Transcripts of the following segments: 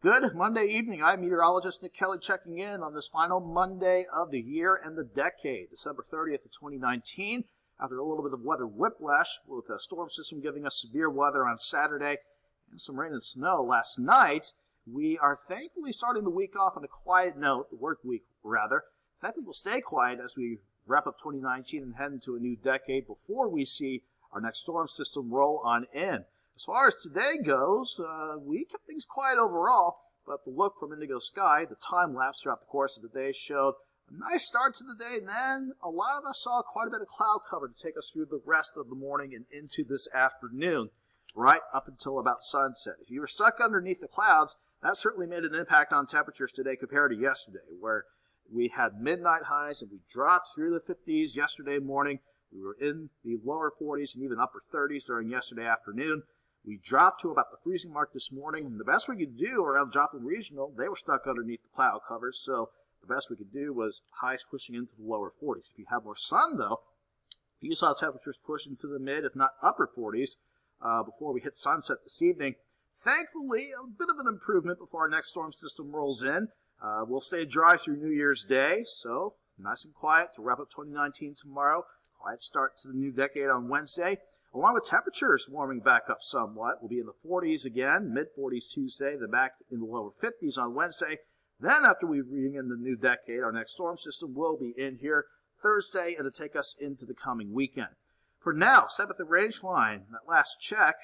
Good Monday evening. I'm meteorologist Nick Kelly checking in on this final Monday of the year and the decade, December 30th of 2019. After a little bit of weather whiplash with a storm system giving us severe weather on Saturday and some rain and snow last night, we are thankfully starting the week off on a quiet note, the work week rather. Thankfully we'll stay quiet as we wrap up 2019 and head into a new decade before we see our next storm system roll on in. As far as today goes, we kept things quiet overall, but the look from Indigo Sky, the time lapse throughout the course of the day, showed a nice start to the day, and then a lot of us saw quite a bit of cloud cover to take us through the rest of the morning and into this afternoon, right up until about sunset. If you were stuck underneath the clouds, that certainly made an impact on temperatures today compared to yesterday, where we had midnight highs and we dropped through the 50s yesterday morning. We were in the lower 40s and even upper 30s during yesterday afternoon. We dropped to about the freezing mark this morning, and the best we could do around Joplin Regional, they were stuck underneath the cloud covers, so the best we could do was highs pushing into the lower 40s. If you have more sun, though, you saw temperatures push into the mid, if not upper 40s, before we hit sunset this evening. Thankfully, a bit of an improvement before our next storm system rolls in. We'll stay dry through New Year's Day, so nice and quiet to wrap up 2019 tomorrow. Quiet start to the new decade on Wednesday. Along with temperatures warming back up somewhat, we'll be in the 40s again, mid-40s Tuesday, then back in the lower 50s on Wednesday. Then after we bring in the new decade, our next storm system will be in here Thursday and to take us into the coming weekend. For now, 7th range line, that last check,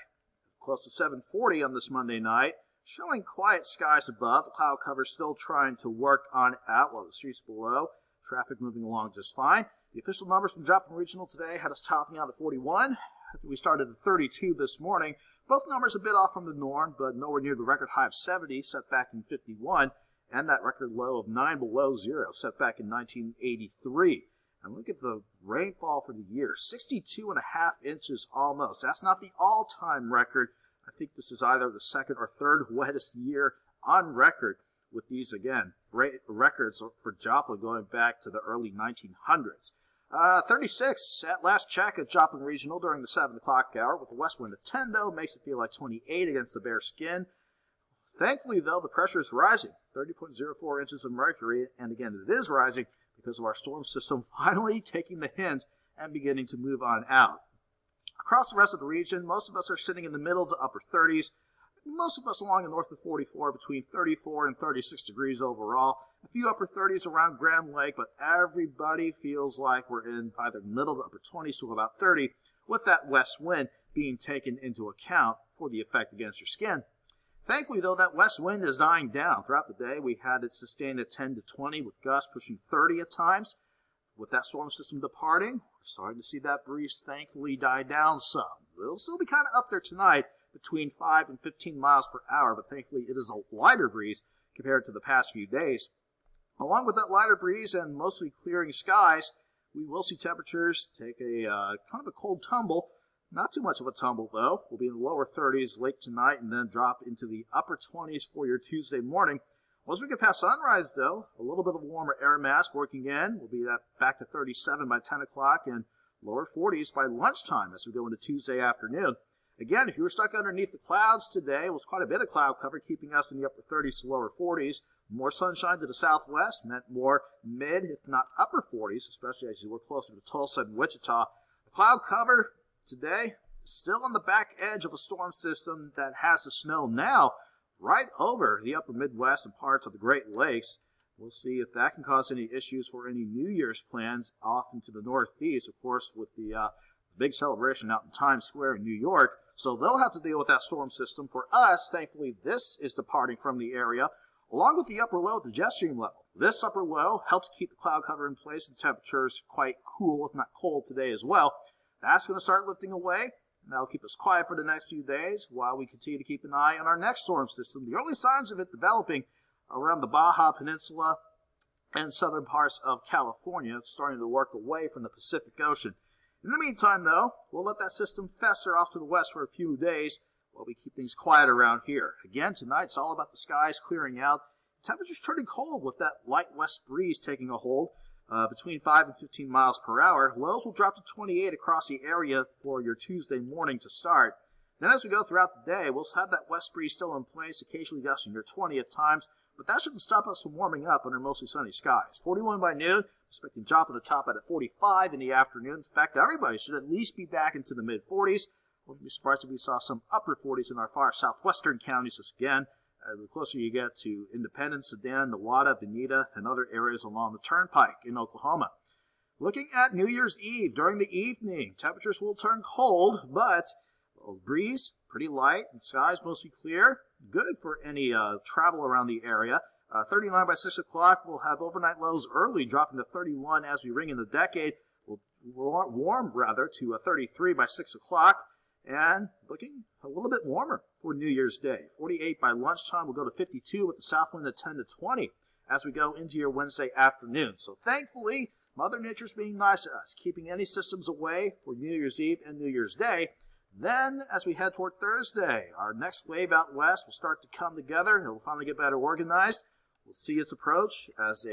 close to 740 on this Monday night, showing quiet skies above. The cloud cover still trying to work on out while the streets below. Traffic moving along just fine. The official numbers from Joplin Regional today had us topping out at 41. We started at 32 this morning. Both numbers a bit off from the norm, but nowhere near the record high of 70 set back in 51, and that record low of 9 below zero set back in 1983. And look at the rainfall for the year, 62.5 inches almost. That's not the all-time record. I think this is either the second or third wettest year on record with these, again, records for Joplin going back to the early 1900s. 36 at last check at Joplin Regional during the 7 o'clock hour with a west wind of 10, though, makes it feel like 28 against the bare skin. Thankfully, though, the pressure is rising, 30.04 inches of mercury, and again, it is rising because of our storm system finally taking the hint and beginning to move on out. Across the rest of the region, most of us are sitting in the middle to upper 30s. Most of us along the north of 44, between 34 and 36 degrees overall. A few upper 30s around Grand Lake, but everybody feels like we're in either middle to upper 20s to about 30, with that west wind being taken into account for the effect against your skin. Thankfully, though, that west wind is dying down. Throughout the day, we had it sustained at 10 to 20, with gusts pushing 30 at times. With that storm system departing, we're starting to see that breeze thankfully die down some. It'll still be kind of up there tonight, between 5 and 15 miles per hour, but thankfully it is a lighter breeze compared to the past few days. Along with that lighter breeze and mostly clearing skies, we will see temperatures take a kind of a cold tumble. Not too much of a tumble, though. We'll be in the lower 30s late tonight and then drop into the upper 20s for your Tuesday morning. Once we get past sunrise, though, a little bit of a warmer air mass working in. We'll be back to 37 by 10 o'clock and lower 40s by lunchtime as we go into Tuesday afternoon. Again, if you were stuck underneath the clouds today, it was quite a bit of cloud cover, keeping us in the upper 30s to lower 40s. More sunshine to the southwest meant more mid, if not upper 40s, especially as you look closer to Tulsa and Wichita. The cloud cover today is still on the back edge of a storm system that has the snow now right over the upper Midwest and parts of the Great Lakes. We'll see if that can cause any issues for any New Year's plans off into the northeast, of course, with the big celebration out in Times Square in New York. So they'll have to deal with that storm system. For us, thankfully, this is departing from the area, along with the upper low at the jet stream level. This upper low helps keep the cloud cover in place and temperatures quite cool, if not cold, today as well. That's going to start lifting away, and that'll keep us quiet for the next few days while we continue to keep an eye on our next storm system. The early signs of it developing around the Baja Peninsula and southern parts of California, starting to work away from the Pacific Ocean. In the meantime, though, we'll let that system fester off to the west for a few days while we keep things quiet around here. Again, tonight it's all about the skies clearing out. Temperatures turning cold with that light west breeze taking a hold. between 5 and 15 miles per hour. Lows will drop to 28 across the area for your Tuesday morning to start. Then as we go throughout the day, we'll have that west breeze still in place, occasionally gusting near 20 at times, but that shouldn't stop us from warming up under mostly sunny skies. 41 by noon, expecting to drop at the top at 45 in the afternoon. In fact, everybody should at least be back into the mid-40s. Wouldn't be surprised if we saw some upper 40s in our far southwestern counties this again. The closer you get to Independence, Sedan, Nowata, Bonita, and other areas along the Turnpike in Oklahoma. Looking at New Year's Eve, during the evening, temperatures will turn cold, but a breeze, pretty light, and skies mostly clear. Good for any travel around the area. 39 by 6 o'clock, we'll have overnight lows early, dropping to 31 as we ring in the decade. We'll warm, rather, to 33 by 6 o'clock, and looking a little bit warmer for New Year's Day. 48 by lunchtime, we'll go to 52 with the south wind at 10 to 20 as we go into your Wednesday afternoon. So thankfully, Mother Nature's being nice to us, keeping any systems away for New Year's Eve and New Year's Day. Then, as we head toward Thursday, our next wave out west will start to come together. It will finally get better organized. We'll see its approach as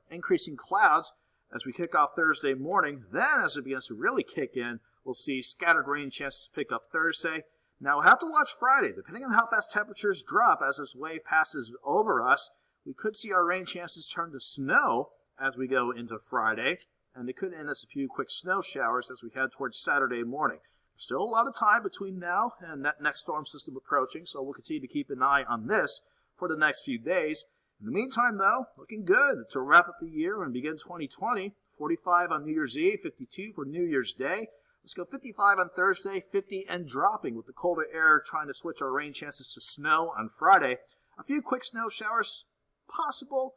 increasing clouds as we kick off Thursday morning. Then, as it begins to really kick in, we'll see scattered rain chances pick up Thursday. Now, we'll have to watch Friday. Depending on how fast temperatures drop as this wave passes over us, we could see our rain chances turn to snow as we go into Friday. And it could end us a few quick snow showers as we head towards Saturday morning. Still a lot of time between now and that next storm system approaching, so we'll continue to keep an eye on this for the next few days. In the meantime, though, looking good to wrap up the year and begin 2020. 45 on New Year's Eve, 52 for New Year's Day. Let's go 55 on Thursday, 50 and dropping with the colder air trying to switch our rain chances to snow on Friday. A few quick snow showers possible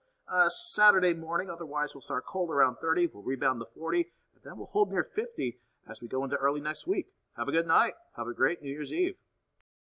Saturday morning. Otherwise, we'll start cold around 30. We'll rebound to 40, and then we'll hold near 50 as we go into early next week. Have a good night. Have a great New Year's Eve.